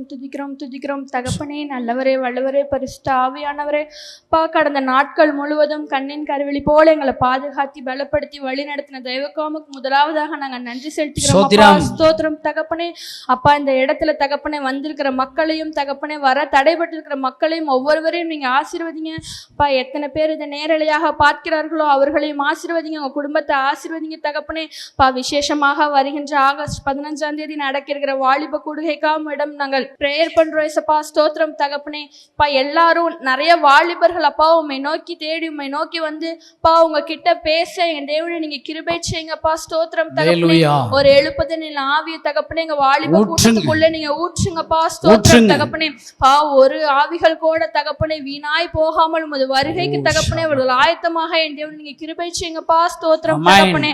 துதிக்கிறோம் தகப்பனே. நல்லவரே, வல்லவரே, பரிசுத்த ஆவியானவரே, கடந்த நாட்கள் முழுவதும் கண்ணின் கருவிழி போல எங்களை பாதுகாத்தி பலப்படுத்தி வழி நடத்தின தெய்வக்காமுக்கு முதலாவதாக நாங்கள் நன்றி செலுத்துகிறோம். ஸ்தோத்திரம் தகப்பனே. அப்பா, இந்த இடத்துல தகப்பனே வந்திருக்கிற மக்களையும் தகப்பனே வர தடைபட்டிருக்கிற மக்களையும் ஒவ்வொருவரையும் நீங்க ஆசீர்வதிங்க. அப்பா, எத்தனை பேர் இதை நேரலையாக பார்க்கிறார்களோ அவர்களையும் ஆசீர்வதிங்க. உங்க குடும்பத்தை ஆசீர்வதிங்க தகப்பனே. விசேஷமாக வருகின்ற ஆகஸ்ட் 15ஆம் தேதி நடக்கிற வாலிப கூடுகைக்காம் இடம் நாங்கள் பிரேயர் பண்றோம். ஏசப்பா ஸ்தோத்திரம் தகப்பனே. எல்லாரும் நிறைய வாலிபர்கள் அப்பா உண்மை நோக்கி தேடி உண்மை நோக்கி வந்து உங்ககிட்ட பேச என் தேவனை நீங்க கிருபை செய்யுங்கப்பா. ஸ்தோத்திரம் தகப்பனே. ஒரு எழுப்புதல் ஆவிய தகப்பனே எங்க வாலிப கூட்டத்துக்குள்ள நீங்க ஊற்றுங்கப்பா. ஸ்தோத்திரம் தகப்பனே. ஒரு ஆவிகள் கூட தகப்பனே வீணாய் போகாமல் உமது வருகைக்கு தகப்பனே அவர்கள் ஆயத்தமாக என் தேவனை நீங்க கிருபை செய்யுங்கப்பா. ஸ்தோத்திரம் தகப்பனே.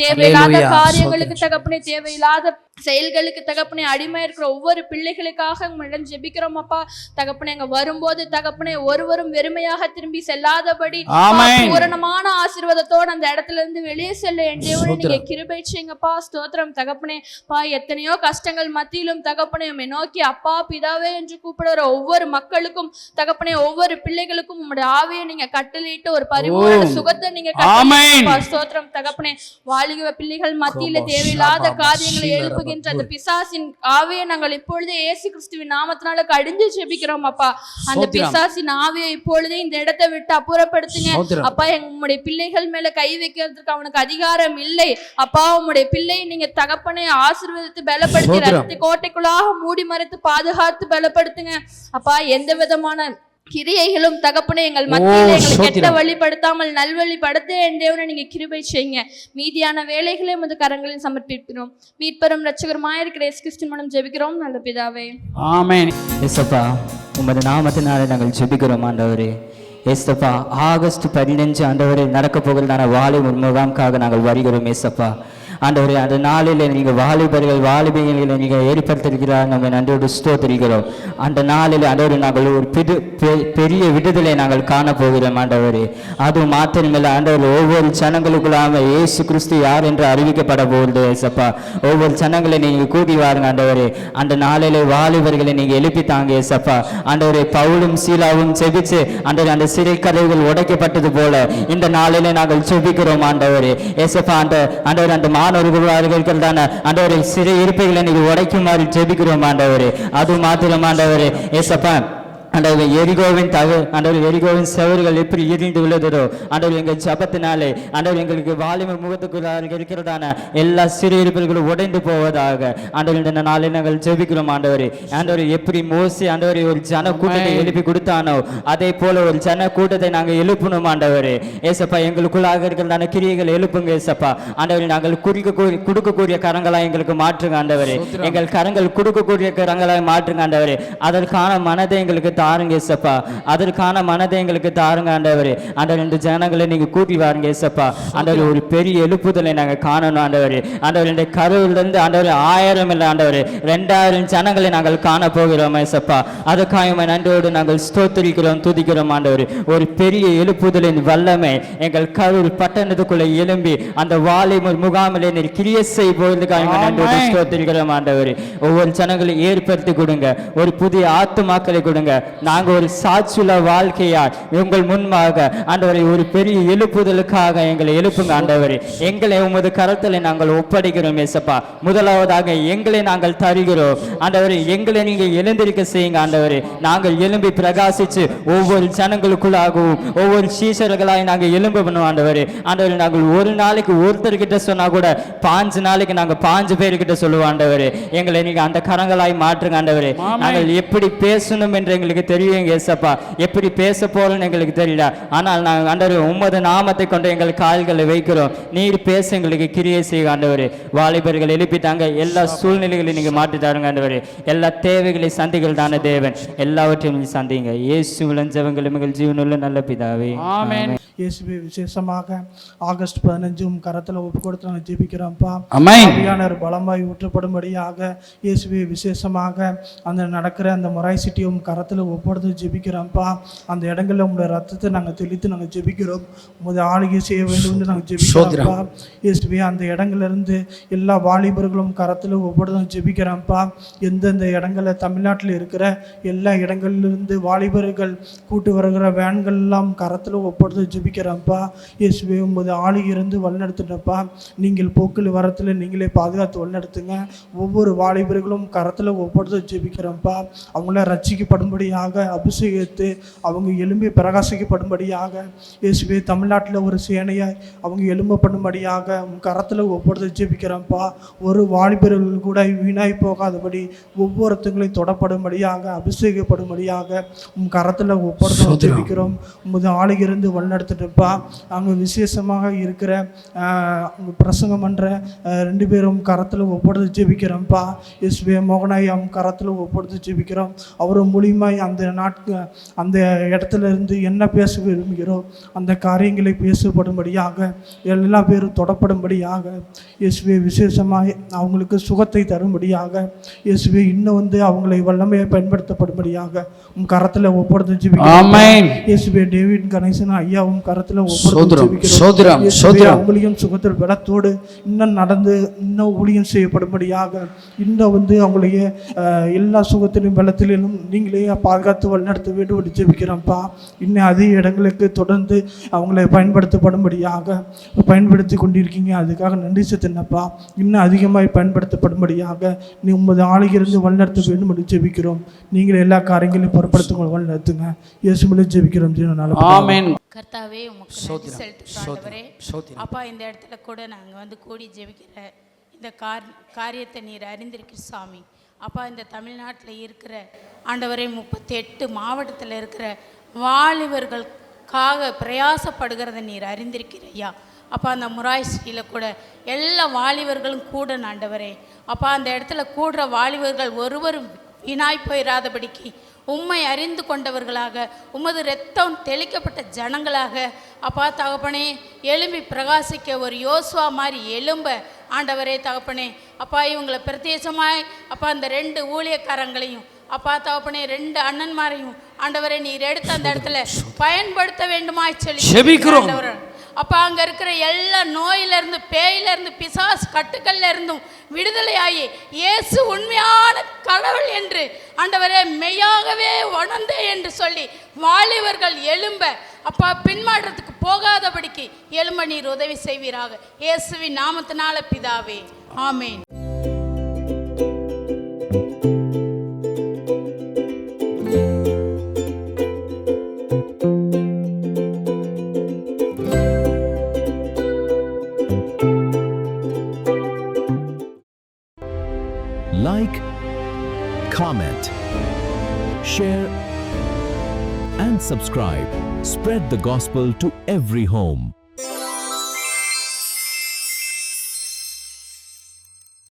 தேவையில்லாத காரியங்களுக்கு தகப்பனே, தேவையில்லாத செயல்களுக்கு தகப்பனே அடிமை இருக்கிற ஒவ்வொரு பிள்ளைகளுக்காக உங்களிடம் ஜெபிக்கிறோம் அப்பா தகப்பனே. அங்க வரும்போது தகப்பனே ஒருவரும் வெறுமையாக திரும்பி செல்லாதபடி பூரணமான ஆசீர்வாதத்தோடு அந்த இடத்துல இருந்து வெளியே செல்ல என் தேவனை நீங்க கிருபை செய்யுங்கப்பா. ஸ்தோத்திரம் தகப்பனே. எத்தனையோ கஷ்டங்கள் மத்தியிலும் தகப்பனே உம்மை நோக்கி அப்பா பிதாவே என்று கூப்பிடுற ஒவ்வொரு மக்களுக்கும் தகப்பனே, ஒவ்வொரு பிள்ளைகளுக்கும் உங்களுடைய ஆவியை நீங்க கட்டளையிட்டு ஒரு பரிபூரண சுகத்தை நீங்க கட்டளையிட்டு ஸ்தோத்திரம் தகப்பனே. வாலிப பிள்ளைகள் மத்தியில தேவையில்லாத காரியங்களை எழுப்பு அந்த பிசாசின் ஆவியை நாங்கள் இப்பொழுதே இயேசு கிறிஸ்துவின் நாமத்தினால கடிந்து ஜெபிக்கிறோம் அப்பா. அந்த பிசாசின் ஆவியை இப்பொழுதே இந்த இடத்தை விட்டு அப்புறப்படுத்துங்க அப்பா. உங்களுடைய பிள்ளைகள் மேல கை வைக்கிறதுக்கு அவனுக்கு அதிகாரம் இல்லை அப்பா. உங்களுடைய பிள்ளை நீங்க தகப்பனை ஆசீர்வதித்து பலப்படுத்தி ரத்த கோட்டைக்குள்ளாக மூடி மறைத்து பாதுகாத்து பலப்படுத்துங்க அப்பா. எந்த விதமான கிரியைகளும் தகப்பனே எங்கள் மத்தியில் எங்களை கெட்ட வழிபடுத்தாமல் நல்வழிப்படுத்த என் தேவனை நீங்க கிருபை செய்யுங்க. மீதியான வேலைகளை உமது கரங்களில் சமர்ப்பிக்கிறோம். மீட்பரும் இரட்சகருமாய் இருக்கிற இயேசு கிறிஸ்துவின் மூலம் ஜெபிக்கிறோம் நல்ல பிதாவே. ஆமென். இயேசுப்பா உமது நாமத்தினாலே நாங்கள் ஜெபிக்கிறோம் ஆண்டவரே. இயேசுப்பா ஆகஸ்ட் 15 ஆண்டவரே நடக்க போகிறதான வாலிபர் முகாமுக்காக நாங்கள் வருகிறோம். இயேசுப்பா ஆண்டவரே, அந்த நாளில் நீங்கள் வாலிபர்களை நீங்கள் ஏற்படுத்திருக்கிறார். நம்ம நன்றியோடு ஸ்தோத்திரிக்கிறோம். அந்த நாளில் ஆண்டவரே நாங்கள் ஒரு பெரிய விடுதலை நாங்கள் காணப்போகிறோம் ஆண்டவரே. அது மாத்திரமில்லை ஆண்டவர், ஒவ்வொரு ஜனங்களுக்குள்ளாம இயேசு கிறிஸ்து யார் என்று அறிவிக்கப்பட போகிறது. ஏசப்பா ஒவ்வொரு ஜனங்களை நீங்கள் கூட்டி வாருங்க ஆண்டவரே. அந்த நாளிலே வாலிபர்களை நீங்கள் எழுப்பித்தாங்க ஏசப்பா ஆண்டவரே. பவுலும் சீலாவும் செபிச்சு ஆண்டவரே அந்த சிறை கதவுகள் உடைக்கப்பட்டது போல இந்த நாளிலே நாங்கள் செபிக்கிறோம் ஆண்டவரே. ஏசப்பா ஆண்டவர் அந்த மாணவர்கள் தானே ஆண்டவரே சிறை இருப்பைகளை நீங்கள் உடைக்குமாறு ஜெபிக்கிறோம் ஆண்டவரே. அது மாத்திரம் ஆண்டவரே ஏசப்பா ஆண்டவர் எரிகோவின் செவர்கள் எப்படி எரிந்து உள்ளதோ ஆண்டவர் எங்கள் ஜபத்தினாலே ஆண்டவர் எங்களுக்கு வாலிப முகத்துக்குள்ளாக இருக்கிறதான எல்லா சிறையிருப்புகளும் உடைந்து போவதாக ஆண்டவர் இந்த நாளில் நாங்கள் ஜெபிக்கிறோம் ஆண்டவரே. ஆண்டவர் எப்படி மோசி ஆண்டவரை ஒரு ஜன கூட்டத்தை எழுப்பி கொடுத்தானோ அதே போல ஒரு ஜன கூட்டத்தை நாங்கள் எழுப்பணும் ஆண்டவரே. ஏசப்பா எங்களுக்குள்ளாக இருக்கிறதான கிரியைகள் எழுப்புங்க ஏசப்பா ஆண்டவரை. நாங்கள் கொடுக்கக்கூடிய கரங்களாக எங்களுக்கு மாற்றுங்க ஆண்டவரே. எங்கள் கரங்கள் கொடுக்கக்கூடிய கரங்களாக மாற்றுங்க ஆண்டவரே. அதற்கான மனதை எங்களுக்கு தாருங்க ஏசப்பா. அதற்கான மனதை எங்களுக்கு தாருங்க ஆண்டவரே. ஆண்டவர் இந்த ஜனங்களை நீங்க கூட்டி வாருங்க ஏசப்பா ஆண்டவர். ஒரு பெரிய எழுப்புதலை நாங்க காணணும் ஆண்டவரே. ஆண்டவர் இந்த கருவிலிருந்து ஆண்டவர் 1000 இல்லை ஆண்டவரே 2000 ஜனங்களை நாங்கள் காண போகிறோம் ஏசப்பா. அதுக்காக நன்றியோடு நாங்கள் ஸ்தோத்திரிக்கிறோம் துதிக்கிறோம் ஆண்டவரே. ஒரு பெரிய எழுப்புதலின் வல்லமை எங்கள் கரூர் பட்டணத்துக்குள்ள எழும்பி அந்த வாலிபர் முகாமிலே நீர் கிரியை செய்வதற்காக நன்றியோடு ஸ்தோத்திரிக்கிறோம் ஆண்டவரே. ஒவ்வொரு ஜனங்களை ஏற்படுத்தி கொடுங்க. ஒரு புதிய ஆத்துமாக்களை கொடுங்க. நாங்கள் ஒரு சாட்சியுள்ள வாழ்க்கையால் உங்கள் முன்பாக ஆண்டவரை ஒரு பெரிய எழுப்புதலுக்காக எங்களை எழுப்புங்க ஆண்டவரே. எங்களை உமது கரத்தில் நாங்கள் ஒப்படைக்கிறோம் ஏசப்பா. முதலாவதாக எங்களை நாங்கள் தருகிறோம் ஆண்டவரே. எங்களை நீங்கள் எழுந்திருக்க செய்யுங்க ஆண்டவரே. நாங்கள் எழும்பி பிரகாசிச்சு ஒவ்வொரு ஜனங்களுக்குள்ளாகவும் ஒவ்வொரு சீசர்களாக நாங்கள் எழும்பணும் ஆண்டவரே. ஆண்டவரே நாங்கள் ஒரு நாளைக்கு ஒருத்தர்கிட்ட சொன்னா கூட 5 நாளைக்கு நாங்கள் 5 பேர்கிட்ட சொல்லுவோம் ஆண்டவரே. எங்களை நீங்க அந்த கரங்களாய் மாற்றுங்க ஆண்டவரே. நாங்கள் எப்படி பேசணும் என்று எங்களுக்கு தெரியும் ஏசப்பா. எப்படி பேச போறோம்னு எங்களுக்கு தெரியல. ஆனால் நாங்கள் ஆண்டவரே உமது நாமத்தை கொண்டு எங்கள் கால்களை வைக்கிறோம். நீர் பேச எங்களுக்கு கிரியை செய்ய ஆண்டவரே. வாலிபர்கள் எழுப்பிட்டாங்க. எல்லா சூழ்நிலைகளையும் நீங்க மாற்றி தாருங்க ஆண்டவரே. எல்லா தேவைகளை சந்திகள் தானே தேவன். எல்லாவற்றையும் நீங்க சந்திங்க. இயேசு விளஞ்சவங்கள் எங்கள் ஜீவனுள்ள நல்ல பிதாவே ஆமென். இயேசுவே விசேஷமாக ஆகஸ்ட் 15 கரத்தில் ஒப்பு கொடுத்து நாங்கள் ஜெபிக்கிறோம்ப்பா. ஆவியானவர் பலமாய் ஊற்றப்படும்படியாக இயேசுவே விசேஷமாக அந்த நடக்கிற அந்த மொராய்சிட்டியும் கரத்தில் ஒப்படுத்து ஜெபிக்கிறோம்ப்பா. அந்த இடங்களில் உங்களுடைய ரத்தத்தை நாங்கள் தெளித்து நாங்கள் ஜெபிக்கிறோம். உமது ஆளுகை செய்ய வேண்டும் என்று நாங்கள் ஜெபிக்கிறோம்ப்பா. இயேசுவே, அந்த இடங்கள்லேருந்து எல்லா வாலிபர்களும் கரத்தில் ஒப்படுத்து ஜெபிக்கிறோம்ப்பா. எந்தெந்த இடங்களில் தமிழ்நாட்டில் இருக்கிற எல்லா இடங்கள்லேருந்து வாலிபர்கள் கூட்டு வருகிற வேன்கள் எல்லாம் கரத்தில் ஒப்படுத்து ஜெபிக்கிறோம்ப்பா. இயேசுவே, உமது ஆளுகை இருந்து வழிநடத்துட்டப்பா. நீங்கள் போக்கில் வரத்தில் நீங்களே பாதுகாத்து வழிநடத்துங்க. ஒவ்வொரு வாலிபர்களும் கரத்தில் ஒப்படுத்து ஜெபிக்கிறோம்ப்பா. அவங்கள ரட்சிக்கப்படும்படியாக அபிஷேகித்து அவங்க எலும்பி பிரகாசிக்கப்படும்படியாக இயேசுவே, தமிழ்நாட்டில் ஒரு சேனையை அவங்க எலும்பப்படும்படியாக கரத்தில் ஒப்படுத்து ஜெபிக்கிறோம்ப்பா. ஒரு வாலிபர்கள் கூட வீணாய் போகாதபடி ஒவ்வொருத்தங்களையும் தொடப்படும்படியாக அபிஷேகப்படும்படியாக கரத்தில் ஒப்படுத்து ஜெபிக்கிறோம். உமது ஆளுகிருந்து வழிநடத்துட்டுப்பா. அங்கே விசேஷமாக இருக்கிற பிரசங்கம் பண்ணுற 2 பேரும் கரத்தில் ஒப்படுத்து ஜெபிக்கிறோம்ப்பா. இயேசுவே, மோகனாய் அவங்க கரத்தில் ஒப்படுத்து ஜெபிக்கிறோம். அவர் மூலியமாய் அந்த இடத்துல இருந்து என்ன பேச விரும்புகிறோம் அந்த காரியங்களை பேசப்படும்படியாக எல்லா பேரும் தொடப்படும்படியாக இயேசுவே, விசேஷமாய் அவங்களுக்கு சுகத்தை தரும்படியாக இயேசுவே, இன்னும் அவங்களை வல்லமையை பயன்படுத்தப்படும்படியாக கரத்தில் ஒப்படுத்து ஜெபிக்கிறோம். இயேசுவே, டேவிட் கணேசன் ஐயாவும் கரத்தில் ஒப்படுத்து ஜெபிக்கிறோம். அவங்களையும் சுகத்தில் பலத்தோடு இன்னும் நடந்து இன்னும் ஊழியம் செய்யப்படும்படியாக இன்னும் அவங்களுடைய எல்லா சுகத்திலும் பலத்திலும் நீங்களே பாதுகாத்து வழிநடத்த வேண்டும் என்று ஜெபிக்கிறோம்ப்பா. இன்னும் அதிக இடங்களுக்கு தொடர்ந்து அவங்களை பயன்படுத்தப்படும்படியாக பயன்படுத்தி கொண்டிருக்கீங்க. அதுக்காக நன்றி செலுத்தினப்பா. இன்னும் அதிகமாக பயன்படுத்தப்படும்படியாக நீ உமது ஆளுகிருந்து வழிநடத்த வேண்டும் என்று ஜெபிக்கிறோம். நீங்கள் எல்லா காரியங்களையும் பொருட்படுத்த வழிநடத்துங்க. இயேசுவிலே ஜெபிக்கிறோம். ஆமென். கர்த்தாவே, உமக்கு நன்றி செலுத்துகிறோம். அப்பா, இந்த இடத்துல கூட நாங்கள் கூடி ஜெபிக்கிற இந்த காரியத்தை நீர் அறிந்திருக்கிற சாமி. அப்பா, இந்த தமிழ்நாட்டில் இருக்கிற ஆண்டவரே 38 மாவட்டத்தில் இருக்கிற வாலிபர்களுக்காக பிரயாசப்படுகிறத நீர் அறிந்திருக்கிறையா. அப்பா, அந்த முராய்ஸ்ரீயில் கூட எல்லா வாலிபர்களும் கூட ஆண்டவரே. அப்பா, அந்த இடத்துல கூடுற வாலிபர்கள் ஒருவரும் வீணாய் போயிடாதபடிக்கு உம்மை அறிந்து கொண்டவர்களாக உமது இரத்தம் தெளிக்கப்பட்ட ஜனங்களாக அப்பா தகப்பனே எழும்பி பிரகாசிக்க ஒரு யோசுவா மாதிரி எழும்ப ஆண்டவரே தகப்பனே. அப்பா, இவங்களை பிரத்யேகமாய் அப்பா அந்த 2 ஊழியக்காரங்களையும் அப்பா தகப்பனே 2 அண்ணன்மாரையும் ஆண்டவரை நீர் எடுத்து அந்த இடத்துல பயன்படுத்த வேண்டுமாய் சொல்லி அப்பா, அங்கே இருக்கிற எல்லா நோயிலிருந்து பேயிலிருந்து பிசாசு கட்டுக்கள்ல இருந்தும் விடுதலையாகி இயேசு உண்மையான கடவுள் என்று ஆண்டவரே மெய்யாகவே உணர்ந்தே என்று சொல்லி வாலிபர்கள் எழும்ப அப்பா பின்மாற்றத்துக்கு போகாதபடிக்கு எழும்ப நீர் உதவி செய்வீராக. இயேசுவின் நாமத்தினால பிதாவே, ஆமென். Like, comment, share and subscribe. Spread the gospel to every home.